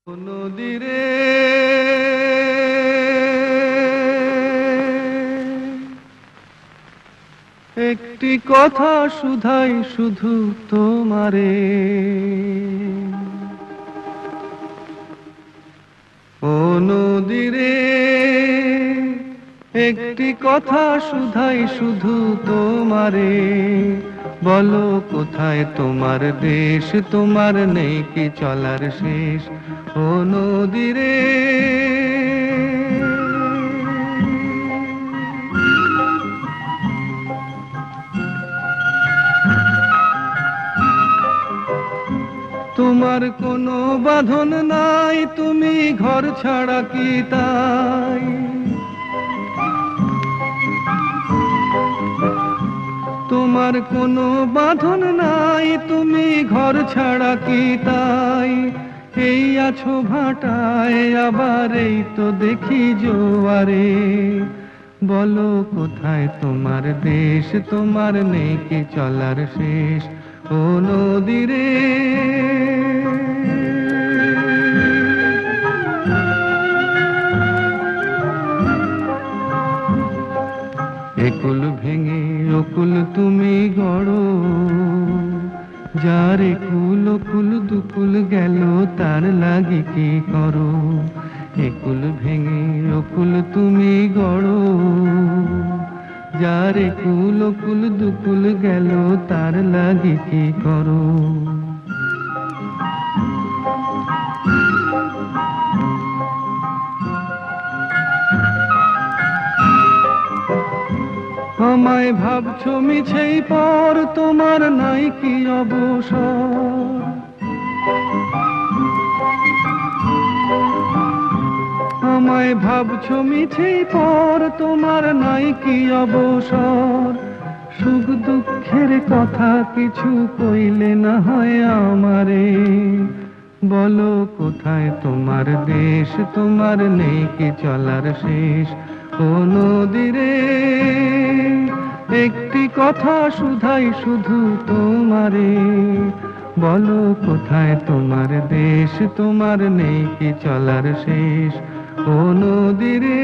নদীরে একটি কথা শুধাই শুধু তোমারে, ও নদীরে একটি কথা শুধাই শুধু তোমারে। বলো কোথায় তোমার দেশ, তোমার নেই কি চলার শেষ, ও নদীরে। তোমার কোনো বাঁধন নাই, তুমি ঘর ছাড়া কি তাই? তোমার কোনো বাঁধন নাই, তুমি ঘর ছাড়া কি তাই? এই আছো ভাটায়, আবার এই তো দেখি জোয়ারে। বলো কোথায় তোমার দেশ, তোমার নেই কি চলার শেষ, ও নদীরে। একুল ভেঙে অকুল তুমি গড়ো, যার একুল অকুল দুকুল গেল তার লাগি কি করো। একুল ভেঙে অকুল তুমি গড়ো, যার একুল অকুল দুকুল গেল তার লাগি কি করো। আমায় ভাবছো মিছেই পর, তোমার নাই কি অবসর। আমায় ভাবছো মিছেই পর, তোমার নাই কি অবসর। সুখ দুঃখের কথা কিছু কইলে না হয় আমারে। বলো কোথায় তোমার দেশ, তোমার নেই কি চলার শেষ, ও নদীরে একটি কথা শুধাই শুধু তোমারে। বলো কোথায় তোমার দেশ, তোমার নেই কি চলার শেষ, ও নদীরে।